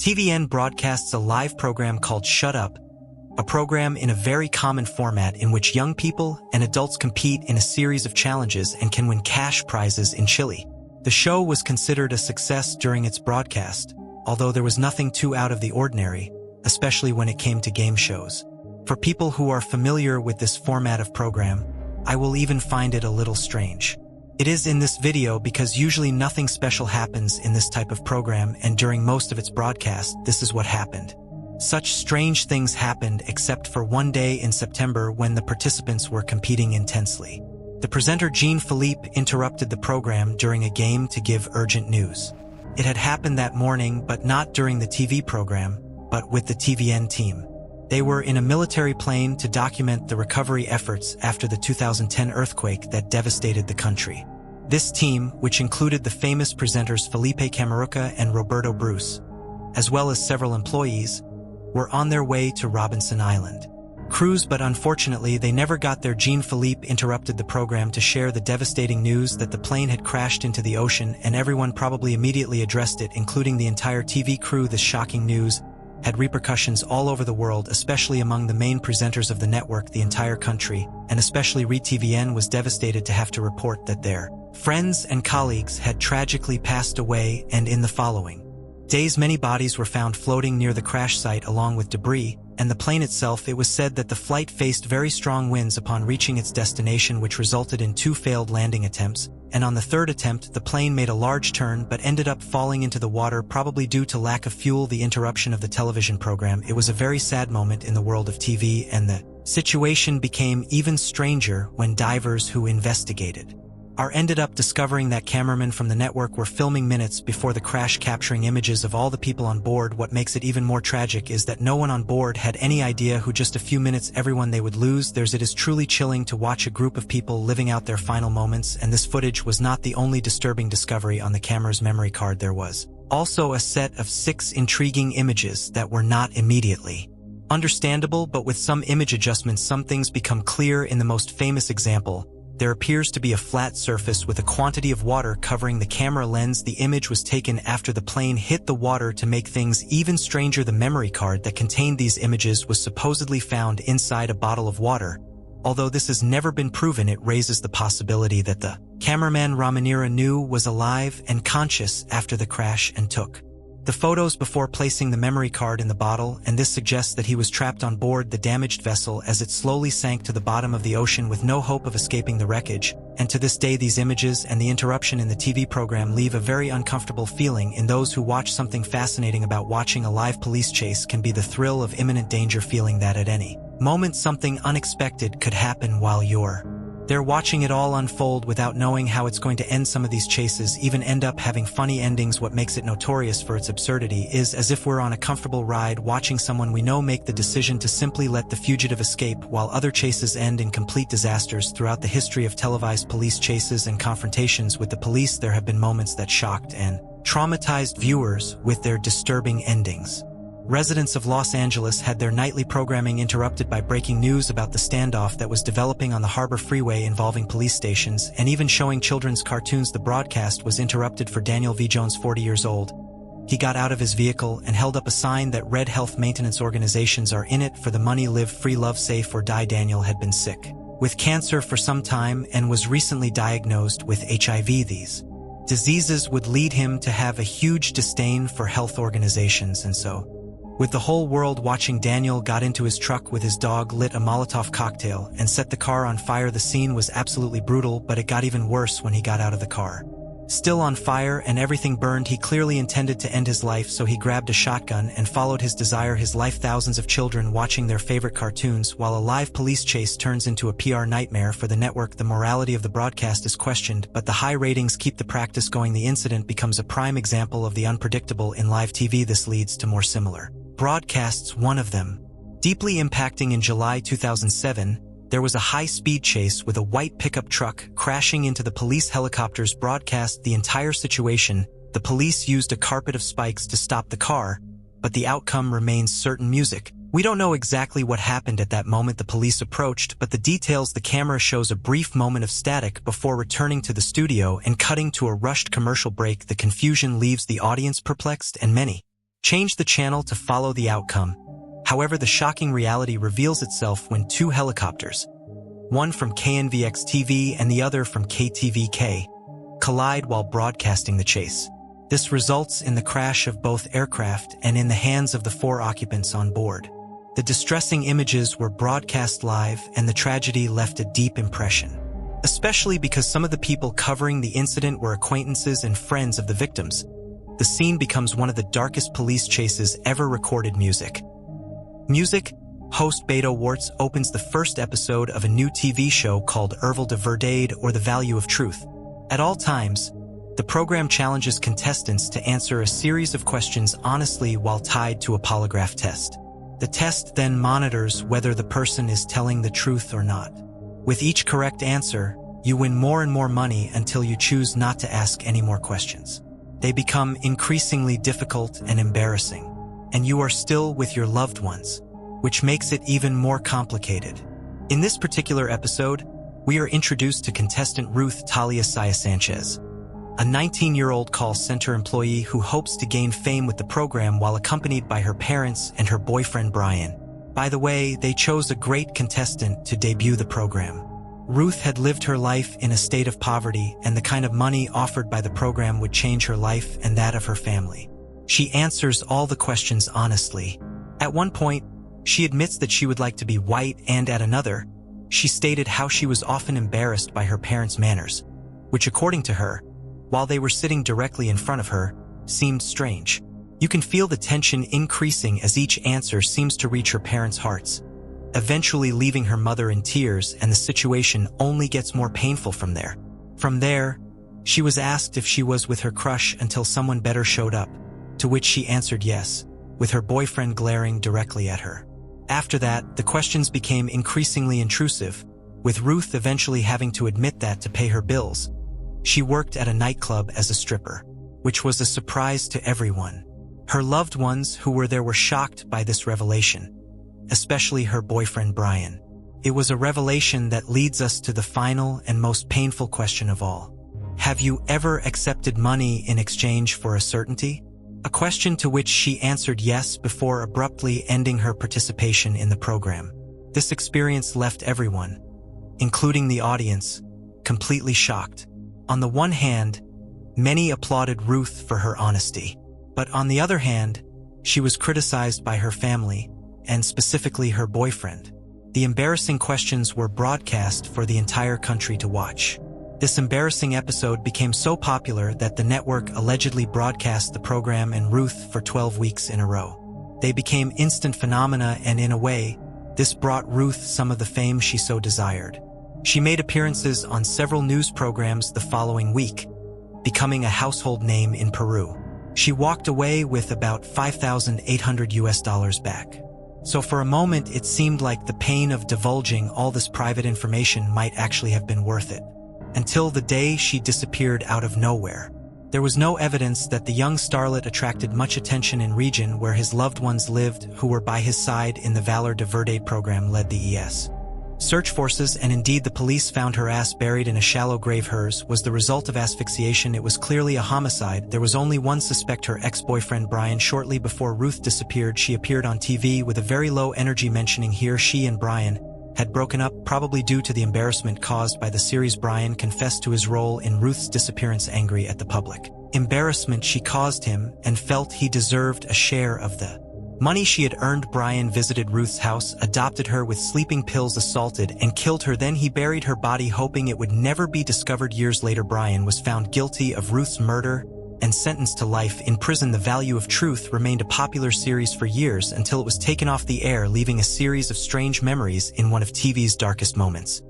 TVN broadcasts a live program called Shut Up, a program in a very common format in which young people and adults compete in a series of challenges and can win cash prizes in Chile. The show was considered a success during its broadcast, although there was nothing too out of the ordinary, especially when it came to game shows. For people who are familiar with this format of program, I will even find it a little strange. It is in this video because usually nothing special happens in this type of program, and during most of its broadcast, this is what happened. Such strange things happened except for one day in September when the participants were competing intensely. The presenter Jean-Philippe interrupted the program during a game to give urgent news. It had happened that morning, but not during the TV program, but with the TVN team. They were in a military plane to document the recovery efforts after the 2010 earthquake that devastated the country. This team, which included the famous presenters Felipe Camaruca and Roberto Bruce, as well as several employees, were on their way to Robinson Island cruise, but unfortunately they never got there. Jean-Philippe interrupted the program to share the devastating news that the plane had crashed into the ocean, and everyone probably immediately addressed it, including the entire TV crew. This shocking news had repercussions all over the world, especially among the main presenters of the network. The entire country, and especially RTVN, was devastated to have to report that their friends and colleagues had tragically passed away, and in the following days many bodies were found floating near the crash site along with debris, and the plane itself. It was said that the flight faced very strong winds upon reaching its destination, which resulted in 2 failed landing attempts, and on the 3rd attempt the plane made a large turn but ended up falling into the water, probably due to lack of fuel. The interruption of the television program. It was a very sad moment in the world of TV, and the situation became even stranger when divers who investigated ended up discovering that cameramen from the network were filming minutes before the crash, capturing images of all the people on board. What makes it even more tragic is that no one on board had any idea who just a few minutes everyone they would lose. It is truly chilling to watch a group of people living out their final moments, and this footage was not the only disturbing discovery on the camera's memory card. There was also a set of 6 intriguing images that were not immediately understandable, but with some image adjustments some things become clear. In the most famous example, there appears to be a flat surface with a quantity of water covering the camera lens. The image was taken after the plane hit the water. To make things even stranger, the memory card that contained these images was supposedly found inside a bottle of water. Although this has never been proven, it raises the possibility that the cameraman Ramonira knew was alive and conscious after the crash and took the photos before placing the memory card in the bottle, and this suggests that he was trapped on board the damaged vessel as it slowly sank to the bottom of the ocean with no hope of escaping the wreckage. And to this day, these images and the interruption in the TV program leave a very uncomfortable feeling in those who watch. Something fascinating about watching a live police chase can be the thrill of imminent danger, feeling that at any moment something unexpected could happen while you're there watching it all unfold without knowing how it's going to end. Some of these chases even end up having funny endings. What makes it notorious for its absurdity is, as if we're on a comfortable ride watching someone we know make the decision to simply let the fugitive escape, while other chases end in complete disasters. Throughout the history of televised police chases and confrontations with the police, there have been moments that shocked and traumatized viewers with their disturbing endings. Residents of Los Angeles had their nightly programming interrupted by breaking news about the standoff that was developing on the Harbor Freeway involving police stations, and even showing children's cartoons. The broadcast was interrupted for Daniel V. Jones, 40 years old. He got out of his vehicle and held up a sign that read, "Health maintenance organizations are in it for the money. Live free, love safe, or die." Daniel had been sick with cancer for some time and was recently diagnosed with HIV. These diseases would lead him to have a huge disdain for health organizations, and so, with the whole world watching, Daniel got into his truck with his dog, lit a Molotov cocktail, and set the car on fire. The scene was absolutely brutal, but it got even worse when he got out of the car. Still on fire and everything burned, he clearly intended to end his life, so he grabbed a shotgun and followed his desire, his life. Thousands of children watching their favorite cartoons, while a live police chase turns into a PR nightmare for the network. The morality of the broadcast is questioned, but the high ratings keep the practice going. The incident becomes a prime example of the unpredictable in live TV. This leads to more similar broadcasts, one of them deeply impacting. In July 2007, there was a high-speed chase with a white pickup truck crashing into the police helicopters. Broadcast the entire situation. The police used a carpet of spikes to stop the car, but the outcome remains certain. Music. We don't know exactly what happened at that moment the police approached, but the details: the camera shows a brief moment of static before returning to the studio and cutting to a rushed commercial break. The confusion leaves the audience perplexed, and many Change the channel to follow the outcome. However, the shocking reality reveals itself when two helicopters, one from KNVX-TV and the other from KTVK, collide while broadcasting the chase. This results in the crash of both aircraft and in the hands of the 4 occupants on board. The distressing images were broadcast live, and the tragedy left a deep impression, especially because some of the people covering the incident were acquaintances and friends of the victims. The scene becomes one of the darkest police chases ever recorded. Music. Host Beto Warts opens the first episode of a new TV show called Erval de Verdade, or The Value of Truth. At all times, the program challenges contestants to answer a series of questions honestly while tied to a polygraph test. The test then monitors whether the person is telling the truth or not. With each correct answer, you win more and more money until you choose not to ask any more questions. They become increasingly difficult and embarrassing, and you are still with your loved ones, which makes it even more complicated. In this particular episode, we are introduced to contestant Ruth Talia Saya Sanchez, a 19-year-old call center employee who hopes to gain fame with the program while accompanied by her parents and her boyfriend Brian. By the way, they chose a great contestant to debut the program. Ruth had lived her life in a state of poverty, and the kind of money offered by the program would change her life and that of her family. She answers all the questions honestly. At one point, she admits that she would like to be white, and at another, she stated how she was often embarrassed by her parents' manners, which according to her, while they were sitting directly in front of her, seemed strange. You can feel the tension increasing as each answer seems to reach her parents' hearts, eventually leaving her mother in tears, and the situation only gets more painful from there. From there, she was asked if she was with her crush until someone better showed up, to which she answered yes, with her boyfriend glaring directly at her. After that, the questions became increasingly intrusive, with Ruth eventually having to admit that to pay her bills, she worked at a nightclub as a stripper, which was a surprise to everyone. Her loved ones who were there were shocked by this revelation, especially her boyfriend Brian. It was a revelation that leads us to the final and most painful question of all. Have you ever accepted money in exchange for a certainty? A question to which she answered yes before abruptly ending her participation in the program. This experience left everyone, including the audience, completely shocked. On the one hand, many applauded Ruth for her honesty, but on the other hand, she was criticized by her family, and specifically her boyfriend. The embarrassing questions were broadcast for the entire country to watch. This embarrassing episode became so popular that the network allegedly broadcast the program and Ruth for 12 weeks in a row. They became instant phenomena, and in a way, this brought Ruth some of the fame she so desired. She made appearances on several news programs the following week, becoming a household name in Peru. She walked away with about $5,800 back. So for a moment, it seemed like the pain of divulging all this private information might actually have been worth it. Until the day she disappeared out of nowhere. There was no evidence that the young starlet attracted much attention in region where his loved ones lived, who were by his side in the Valor de Verdade program led the ES. Search forces and indeed the police found her ass buried in a shallow grave. Hers was the result of asphyxiation. It was clearly a homicide. There was only one suspect, her ex-boyfriend Brian. Shortly before Ruth disappeared, she appeared on TV with a very low energy, mentioning here she and Brian had broken up, probably due to the embarrassment caused by the series. Brian confessed to his role in Ruth's disappearance, angry at the public embarrassment she caused him and felt he deserved a share of the money she had earned. Brian visited Ruth's house, adopted her with sleeping pills, assaulted and killed her. Then he buried her body, hoping it would never be discovered. Years later, Brian was found guilty of Ruth's murder and sentenced to life in prison. The Value of Truth remained a popular series for years until it was taken off the air, leaving a series of strange memories in one of TV's darkest moments.